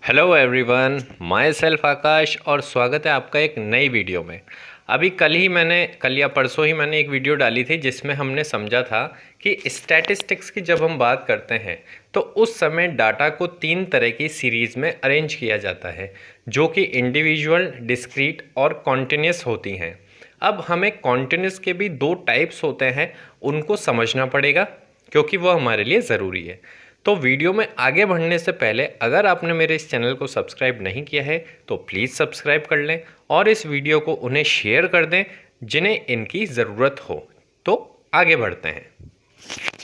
Hello everyone, my self आकाश और स्वागत है आपका एक नई वीडियो में। अभी कल या परसों ही मैंने एक वीडियो डाली थी जिसमें हमने समझा था कि स्टैटिस्टिक्स की जब हम बात करते हैं तो उस समय डाटा को 3 तरह की सीरीज़ में अरेंज किया जाता है जो कि इंडिविजुअल, डिस्क्रीट और कॉन्टिन्यूस होती हैं। अब हमें कॉन्टिन्यूस के भी 2 टाइप्स होते हैं, उनको समझना पड़ेगा क्योंकि वो हमारे लिए ज़रूरी है। तो वीडियो में आगे बढ़ने से पहले अगर आपने मेरे इस चैनल को सब्सक्राइब नहीं किया है तो प्लीज़ सब्सक्राइब कर लें और इस वीडियो को उन्हें शेयर कर दें जिन्हें इनकी ज़रूरत हो। तो आगे बढ़ते हैं।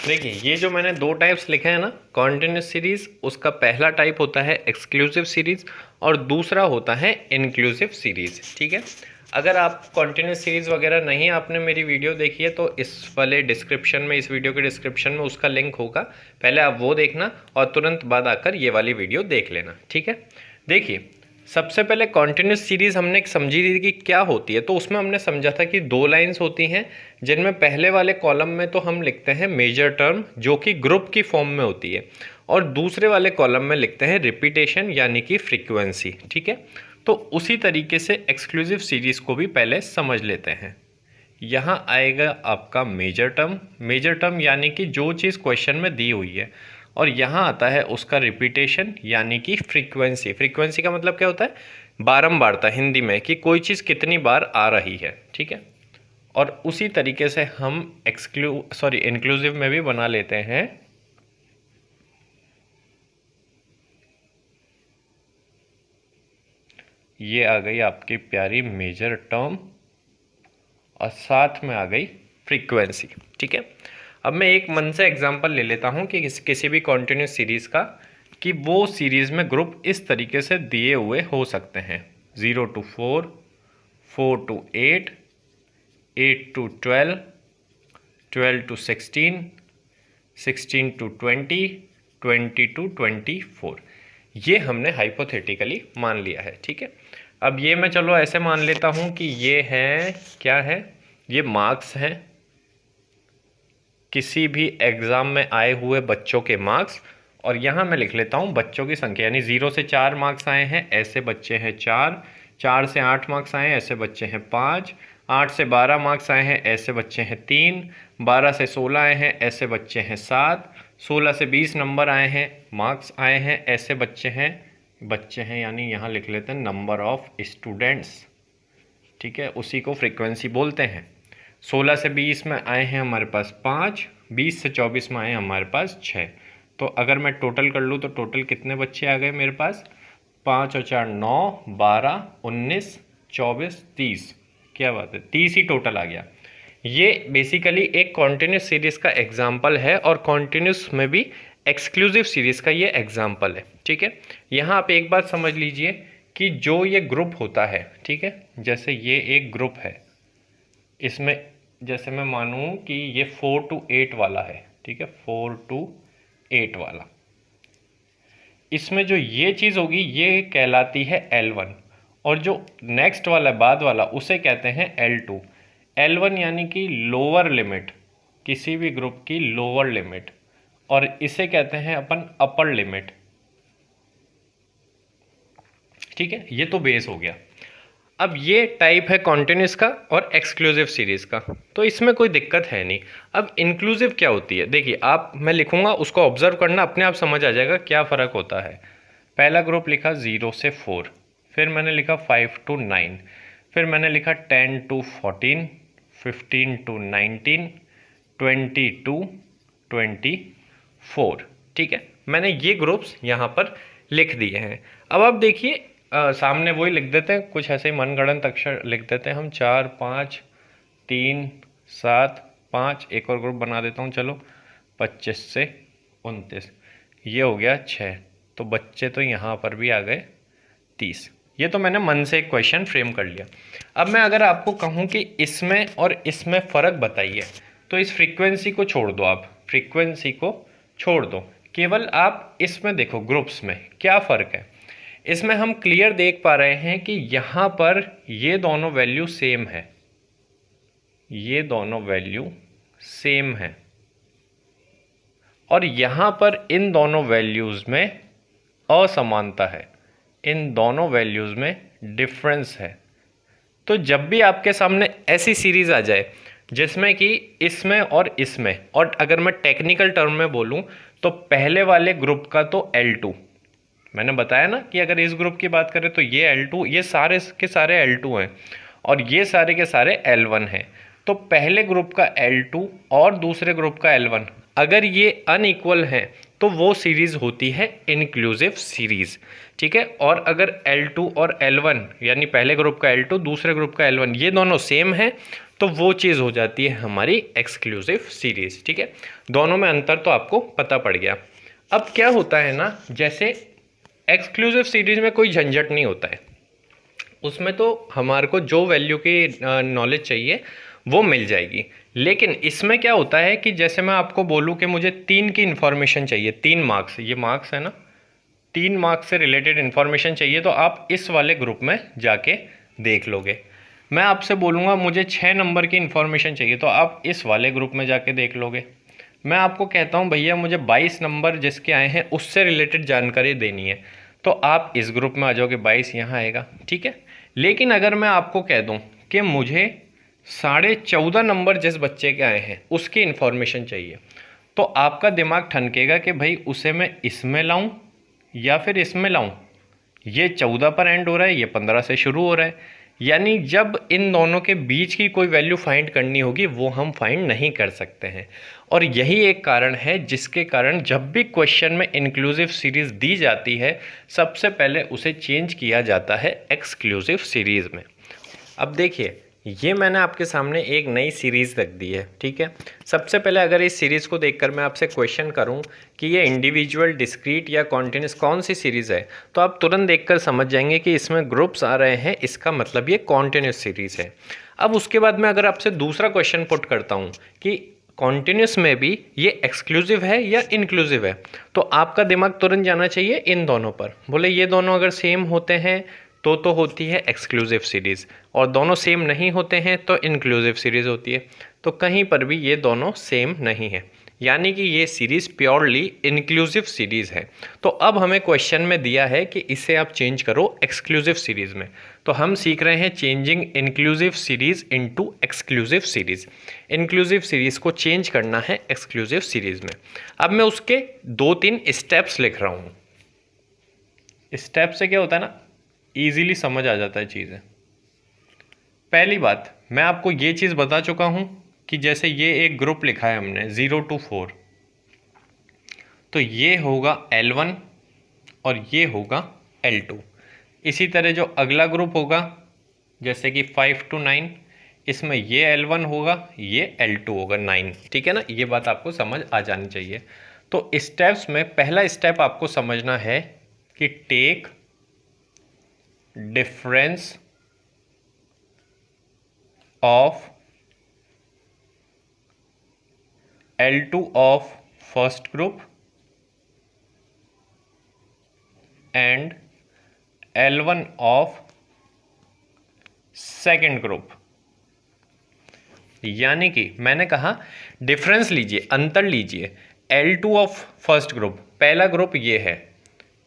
देखिए, ये जो मैंने 2 टाइप्स लिखे हैं ना, कॉन्टिन्यूस सीरीज़, उसका पहला टाइप होता है एक्सक्लूसिव सीरीज़ और दूसरा होता है इंक्लूसिव सीरीज़। ठीक है, अगर आप कॉन्टिन्यूस सीरीज़ वगैरह नहीं आपने मेरी वीडियो देखी है तो इस वाले डिस्क्रिप्शन में, इस वीडियो के डिस्क्रिप्शन में उसका लिंक होगा, पहले आप वो देखना और तुरंत बाद आकर ये वाली वीडियो देख लेना। ठीक है, देखिए सबसे पहले कॉन्टिन्यूस सीरीज़ हमने समझी थी कि क्या होती है। तो उसमें हमने समझा था कि 2 लाइंस होती हैं जिनमें पहले वाले कॉलम में तो हम लिखते हैं मेजर टर्म जो कि ग्रुप की फॉर्म में होती है और दूसरे वाले कॉलम में लिखते हैं रिपीटेशन यानी कि फ्रीक्वेंसी। ठीक है, तो उसी तरीके से एक्सक्लूसिव सीरीज़ को भी पहले समझ लेते हैं। यहाँ आएगा आपका मेजर टर्म। मेजर टर्म यानी कि जो चीज़ क्वेश्चन में दी हुई है, और यहाँ आता है उसका रिपीटेशन यानी कि फ्रीक्वेंसी। फ्रीक्वेंसी का मतलब क्या होता है? बारंबारता, हिंदी में कि कोई चीज़ कितनी बार आ रही है। ठीक है, और उसी तरीके से हम इंक्लूसिव में भी बना लेते हैं। ये आ गई आपकी प्यारी मेजर टर्म और साथ में आ गई फ्रीक्वेंसी। ठीक है, अब मैं एक मन से एग्जांपल ले लेता हूँ कि किसी भी कॉन्टिन्यूस सीरीज़ का, कि वो सीरीज़ में ग्रुप इस तरीके से दिए हुए हो सकते हैं: 0 to 4, 4 to 8, 8 to 12, 12 to 16, 16 to 20, 20 to 24। ये हमने हाइपोथेटिकली मान लिया है। ठीक है, अब ये मैं चलो ऐसे मान लेता हूँ कि ये है, क्या है, ये मार्क्स हैं, किसी भी एग्ज़ाम में आए हुए बच्चों के मार्क्स। और यहाँ मैं लिख लेता हूँ बच्चों की संख्या, यानी 0 से 4 मार्क्स आए हैं, ऐसे बच्चे हैं 4, 4 से 8 मार्क्स आए हैं, ऐसे बच्चे हैं 5, 8 से 12 मार्क्स आए हैं, ऐसे बच्चे हैं 3, 12 से 16 आए हैं, ऐसे बच्चे हैं 7, 16 से 20 नंबर आए हैं, मार्क्स आए हैं, ऐसे बच्चे हैं यानी यहाँ लिख लेते हैं नंबर ऑफ स्टूडेंट्स। ठीक है, उसी को फ्रीक्वेंसी बोलते हैं। 16 से 20 में आए हैं हमारे पास 5, 20 से 24 में आए हमारे पास 6। तो अगर मैं टोटल कर लूँ तो टोटल कितने बच्चे आ गए मेरे पास? 5 और 4 9, 12, 19, 24, 30। क्या बात है, 30 ही टोटल आ गया। ये बेसिकली एक कॉन्टिन्यूस सीरीज़ का एग्जाम्पल है और कॉन्टिन्यूस में भी एक्सक्लूसिव सीरीज़ का ये एग्जाम्पल है। ठीक है, यहाँ आप एक बात समझ लीजिए कि जो ये ग्रुप होता है, ठीक है, जैसे ये एक ग्रुप है, इसमें जैसे मैं मानूँ कि ये 4 to 8 वाला है। ठीक है, 4 to 8 वाला, इसमें जो ये चीज़ होगी ये कहलाती है L1 और जो नेक्स्ट वाला बाद वाला उसे कहते हैं L2। L1 यानी कि लोअर लिमिट, किसी भी ग्रुप की लोअर लिमिट, और इसे कहते हैं अपन अपर लिमिट। ठीक है, ये तो बेस हो गया। अब ये टाइप है कॉन्टिन्यूस का और एक्सक्लूसिव सीरीज़ का, तो इसमें कोई दिक्कत है नहीं। अब इंक्लूसिव क्या होती है, देखिए आप, मैं लिखूंगा उसको ऑब्जर्व करना, अपने आप समझ आ जाएगा क्या फ़र्क होता है। पहला ग्रुप लिखा 0 से 4, फिर मैंने लिखा 5 to 9, फिर मैंने लिखा 10 to 14, 15 to 19, 20 to 24। ठीक है, मैंने ये ग्रुप्स यहाँ पर लिख दिए हैं। अब आप देखिए, सामने वही लिख देते हैं, कुछ ऐसे ही मनगढ़ंत अक्षर लिख देते हैं हम, 4 5 3 7 5, एक और ग्रुप बना देता हूँ चलो, 25 से 29, ये हो गया 6। तो बच्चे तो यहाँ पर भी आ गए 30। ये तो मैंने मन से एक क्वेश्चन फ्रेम कर लिया। अब मैं अगर आपको कहूँ कि इसमें और इसमें फ़र्क बताइए, तो इस फ्रीक्वेंसी को छोड़ दो, आप फ्रीक्वेंसी को छोड़ दो, केवल आप इसमें देखो ग्रुप्स में क्या फ़र्क है। इसमें हम क्लियर देख पा रहे हैं कि यहाँ पर ये दोनों वैल्यू सेम है, ये दोनों वैल्यू सेम है, और यहाँ पर इन दोनों वैल्यूज़ में असमानता है। इन दोनों वैल्यूज़ में डिफरेंस है। तो जब भी आपके सामने ऐसी सीरीज़ आ जाए जिसमें कि इसमें और इसमें, और अगर मैं टेक्निकल टर्म में बोलूं तो पहले वाले ग्रुप का तो L2, मैंने बताया ना कि अगर इस ग्रुप की बात करें तो ये L2, ये सारे के सारे L2 हैं और ये सारे के सारे L1 हैं। तो पहले ग्रुप का L2 और दूसरे ग्रुप का L1 अगर ये अनइक्वल हैं तो वो सीरीज़ होती है इंक्लूसिव सीरीज़, ठीक है। और अगर L2 और L1 यानी पहले ग्रुप का L2 दूसरे ग्रुप का L1 ये दोनों सेम हैं तो वो चीज़ हो जाती है हमारी एक्सक्लूसिव सीरीज़, ठीक है। दोनों में अंतर तो आपको पता पड़ गया। अब क्या होता है ना, जैसे एक्सक्लूसिव सीरीज़ में कोई झंझट नहीं होता है, उसमें तो हमारे को जो वैल्यू की नॉलेज चाहिए वो मिल जाएगी। लेकिन इसमें क्या होता है कि जैसे मैं आपको बोलूँ कि मुझे 3 की इन्फॉर्मेशन चाहिए, 3 मार्क्स, ये मार्क्स है ना, 3 मार्क्स से रिलेटेड इन्फॉर्मेशन चाहिए तो आप इस वाले ग्रुप में जाके देख लोगे। मैं आपसे बोलूँगा मुझे 6 नंबर की इन्फॉर्मेशन चाहिए तो आप इस वाले ग्रुप में जाके देख लोगे। मैं आपको कहता हूँ भैया मुझे 22 नंबर जिसके आए हैं उससे रिलेटेड जानकारी देनी है तो आप इस ग्रुप में आ जाओगे, 22 यहाँ आएगा, ठीक है। लेकिन अगर मैं आपको कह दूँ कि मुझे 14.5 नंबर जिस बच्चे के आए हैं उसकी इन्फॉर्मेशन चाहिए तो आपका दिमाग ठनकेगा कि भाई उसे मैं इसमें लाऊं या फिर इसमें लाऊं। ये 14 पर एंड हो रहा है, ये 15 से शुरू हो रहा है, यानी जब इन दोनों के बीच की कोई वैल्यू फाइंड करनी होगी वो हम फाइंड नहीं कर सकते हैं। और यही एक कारण है जिसके कारण जब भी क्वेश्चन में इंक्लूसिव सीरीज़ दी जाती है सबसे पहले उसे चेंज किया जाता है एक्सक्लूसिव सीरीज़ में। अब देखिए ये मैंने आपके सामने एक नई सीरीज़ रख दी है, ठीक है। सबसे पहले अगर इस सीरीज़ को देखकर मैं आपसे क्वेश्चन करूं कि ये इंडिविजुअल, डिस्क्रीट या कॉन्टिन्यूस कौन सी सीरीज़ है तो आप तुरंत देखकर समझ जाएंगे कि इसमें ग्रुप्स आ रहे हैं, इसका मतलब ये कॉन्टिन्यूस सीरीज़ है। अब उसके बाद मैं अगर आपसे दूसरा क्वेश्चन पुट करता हूँ कि कॉन्टिन्यूस में भी ये एक्सक्लूसिव है या इंक्लूसिव है तो आपका दिमाग तुरंत जाना चाहिए इन दोनों पर। बोले ये दोनों अगर सेम होते हैं तो होती है एक्सक्लूसिव सीरीज़, और दोनों सेम नहीं होते हैं तो इंक्लूसिव सीरीज़ होती है। तो कहीं पर भी ये दोनों सेम नहीं है, यानी कि ये सीरीज़ प्योरली इंक्लूसिव सीरीज़ है। तो अब हमें क्वेश्चन में दिया है कि इसे आप चेंज करो एक्सक्लूसिव सीरीज़ में, तो हम सीख रहे हैं changing inclusive series into exclusive series. Inclusive series को चेंज करना है एक्सक्लूसिव सीरीज़ में। अब मैं उसके 2-3 स्टेप्स लिख रहा हूँ। स्टेप से क्या होता है ना, ईजीली समझ आ जाता है चीज़ें। पहली बात मैं आपको ये चीज़ बता चुका हूँ कि जैसे ये एक ग्रुप लिखा है हमने 0 to 4 तो ये होगा L1 और ये होगा L2। इसी तरह जो अगला ग्रुप होगा जैसे कि 5 to 9 इसमें ये L1 होगा, ये L2 होगा 9, ठीक है ना। ये बात आपको समझ आ जानी चाहिए। तो स्टेप्स में पहला स्टेप आपको समझना है कि take difference of L2 of first group and L1 of second group. यानी कि मैंने कहा डिफरेंस लीजिए, अंतर लीजिए। L2 ऑफ फर्स्ट ग्रुप, पहला ग्रुप ये है,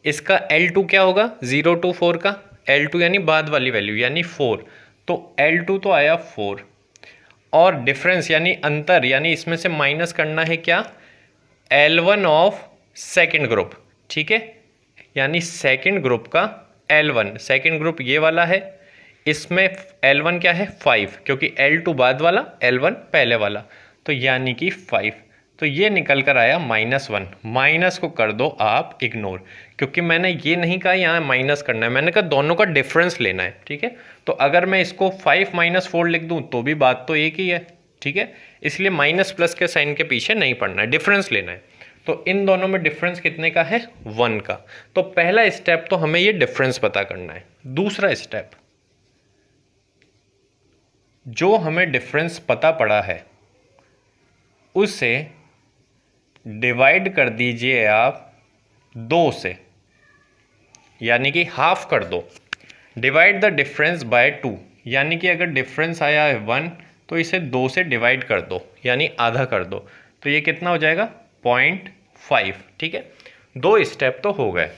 इसका L2 क्या होगा 0 to 4 का L2 यानी बाद वाली वैल्यू यानी 4, तो L2 तो आया 4 और डिफरेंस यानी अंतर, यानी इसमें से माइनस करना है क्या L1 ऑफ सेकेंड ग्रुप, ठीक है। यानी सेकेंड ग्रुप का L1, सेकेंड ग्रुप ये वाला है, इसमें L1 क्या है 5 क्योंकि L2 बाद वाला L1 पहले वाला, तो यानी कि 5। तो ये निकल कर आया -1। माइनस को कर दो आप इग्नोर, क्योंकि मैंने ये नहीं कहा यहाँ माइनस करना है, मैंने कहा दोनों का डिफरेंस लेना है, ठीक है। तो अगर मैं इसको 5 - 4 लिख दूँ तो भी बात तो एक ही है, ठीक है। इसलिए माइनस प्लस के साइन के पीछे नहीं पड़ना है, डिफरेंस लेना है। तो इन दोनों में डिफरेंस कितने का है 1 का। तो पहला स्टेप तो हमें ये डिफरेंस पता करना है। दूसरा स्टेप, जो हमें डिफरेंस पता पड़ा है उसे डिवाइड कर दीजिए आप 2 से, यानी कि हाफ कर दो। डिवाइड द डिफरेंस बाय 2, यानी कि अगर डिफरेंस आया है 1 तो इसे 2 से डिवाइड कर दो, यानी आधा कर दो, तो ये कितना हो जाएगा 0.5, ठीक है। 2 स्टेप तो हो गए।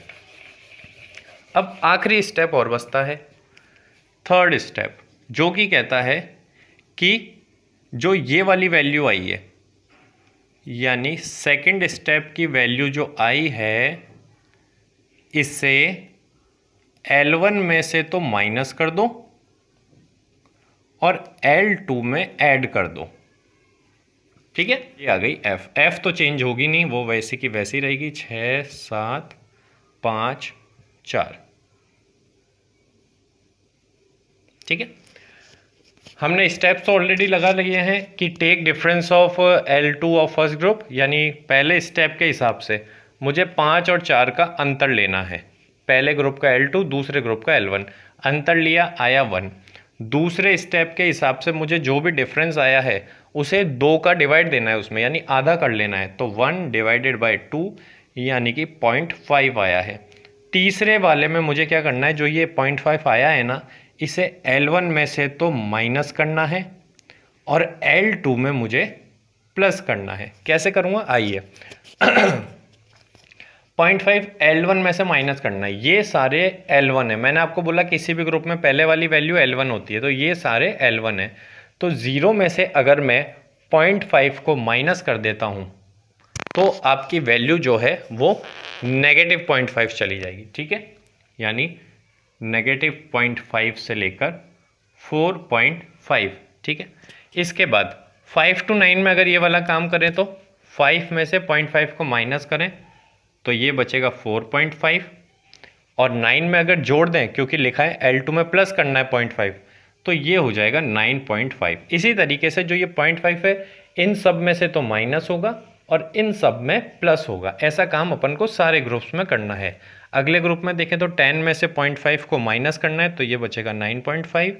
अब आखिरी स्टेप और बचता है, थर्ड स्टेप, जो कि कहता है कि जो ये वाली वैल्यू आई है, यानी सेकंड स्टेप की वैल्यू जो आई है, इसे L1 में से तो माइनस कर दो और L2 में ऐड कर दो। ठीक है, ये आ गई f तो चेंज होगी नहीं, वो वैसी की वैसी रहेगी, 6 7 5 4। ठीक है, हमने स्टेप्स तो ऑलरेडी लगा लिए हैं कि take difference of L2 of first group, यानी पहले स्टेप के हिसाब से मुझे 5 और 4 का अंतर लेना है। पहले ग्रुप का L2, दूसरे ग्रुप का L1, अंतर लिया, आया 1। दूसरे स्टेप के हिसाब से मुझे जो भी डिफरेंस आया है उसे 2 का डिवाइड देना है उसमें, यानी आधा कर लेना है, तो 1 डिवाइडेड बाई 2 यानी कि 0.5 आया है। तीसरे वाले में मुझे क्या करना है, जो ये 0.5 आया है ना, इसे L1 में से तो माइनस करना है और L2 में मुझे प्लस करना है। कैसे करूँगा, आइए 0.5 L1 में से माइनस करना है, ये सारे L1 है। मैंने आपको बोला किसी भी ग्रुप में पहले वाली वैल्यू L1 होती है, तो ये सारे L1 है। तो 0 में से अगर मैं 0.5 को माइनस कर देता हूँ तो आपकी वैल्यू जो है वो नेगेटिव 0.5 चली जाएगी। ठीक है, यानी नेगेटिव 0.5 से लेकर 4.5। ठीक है, इसके बाद 5 to 9 में अगर ये वाला काम करें तो 5 में से 0.5 को माइनस करें तो ये बचेगा 4.5, और 9 में अगर जोड़ दें, क्योंकि लिखा है L2 में प्लस करना है 0.5, तो ये हो जाएगा 9.5। इसी तरीके से जो ये 0.5 है, इन सब में से तो माइनस होगा और इन सब में प्लस होगा। ऐसा काम अपन को सारे ग्रुप्स में करना है। अगले ग्रुप में देखें तो 10 में से 0.5 को माइनस करना है तो ये बचेगा 9.5,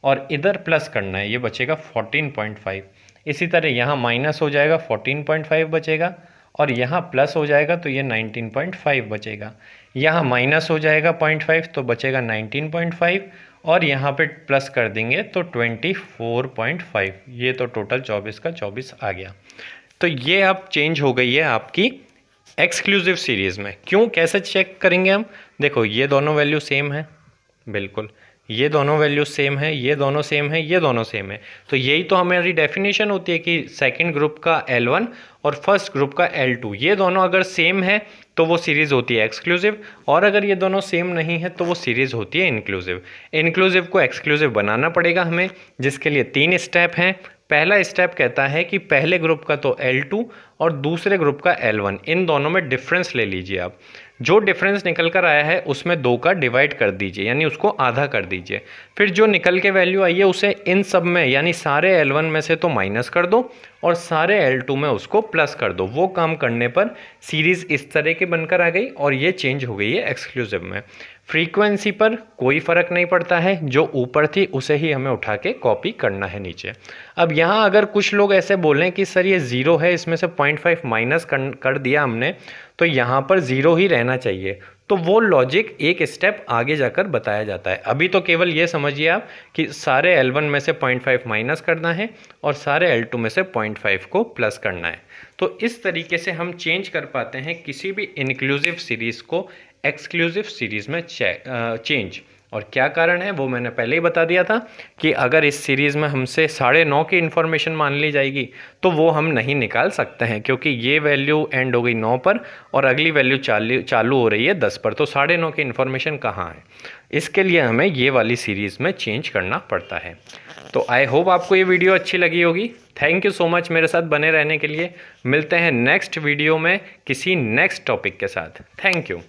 और इधर प्लस करना है, ये बचेगा 14.5। इसी तरह यहाँ माइनस हो जाएगा, 14.5 बचेगा, और यहाँ प्लस हो जाएगा तो ये 19.5 बचेगा। यहाँ माइनस हो जाएगा 0.5 तो बचेगा 19.5, और यहाँ पे प्लस कर देंगे तो 24.5। ये तो टोटल 24 का 24 आ गया। तो ये अब चेंज हो गई है आपकी एक्सक्लूसिव सीरीज़ में। क्यों, कैसे चेक करेंगे हम, देखो ये दोनों वैल्यू सेम है, बिल्कुल ये दोनों वैल्यू सेम है, ये दोनों सेम है, ये दोनों सेम है। तो यही तो हमारी डेफिनेशन होती है कि सेकंड ग्रुप का L1 और फर्स्ट ग्रुप का L2, ये दोनों अगर सेम है तो वो सीरीज़ होती है एक्सक्लूसिव, और अगर ये दोनों सेम नहीं है तो वो सीरीज़ होती है इंक्लूसिव। इंक्लूसिव को एक्सक्लूसिव बनाना पड़ेगा हमें, जिसके लिए 3 स्टेप हैं। पहला स्टेप कहता है कि पहले ग्रुप का तो L2 और दूसरे ग्रुप का L1, इन दोनों में डिफरेंस ले लीजिए आप। जो डिफरेंस निकल कर आया है उसमें 2 का डिवाइड कर दीजिए, यानी उसको आधा कर दीजिए। फिर जो निकल के वैल्यू आई है उसे इन सब में, यानी सारे L1 में से तो माइनस कर दो और सारे L2 में उसको प्लस कर दो। वो काम करने पर सीरीज़ इस तरह की बनकर आ गई और ये चेंज हो गई है एक्सक्लूसिव में। फ्रीक्वेंसी पर कोई फ़र्क नहीं पड़ता है, जो ऊपर थी उसे ही हमें उठा के कॉपी करना है नीचे। अब यहाँ अगर कुछ लोग ऐसे बोलें कि सर ये 0 है, इसमें से 0.5 माइनस कर दिया हमने, तो यहाँ पर 0 ही रहना चाहिए, तो वो लॉजिक एक स्टेप आगे जाकर बताया जाता है। अभी तो केवल ये समझिए आप कि सारे L1 में से 0.5 माइनस करना है और सारे L2 में से 0.5 को प्लस करना है। तो इस तरीके से हम चेंज कर पाते हैं किसी भी इंक्लूसिव सीरीज़ को एक्सक्लूसिव सीरीज़ में चेंज। और क्या कारण है वो मैंने पहले ही बता दिया था कि अगर इस सीरीज़ में हमसे 9.5 की इन्फॉर्मेशन मान ली जाएगी तो वो हम नहीं निकाल सकते हैं, क्योंकि ये वैल्यू एंड हो गई 9 पर और अगली वैल्यू चालू हो रही है 10 पर, तो 9.5 की इन्फॉर्मेशन कहाँ है। इसके लिए हमें ये वाली सीरीज़ में चेंज करना पड़ता है। तो आई होप आपको ये वीडियो अच्छी लगी होगी। थैंक यू सो मच मेरे साथ बने रहने के लिए। मिलते हैं नेक्स्ट वीडियो में किसी नेक्स्ट टॉपिक के साथ। Thank you.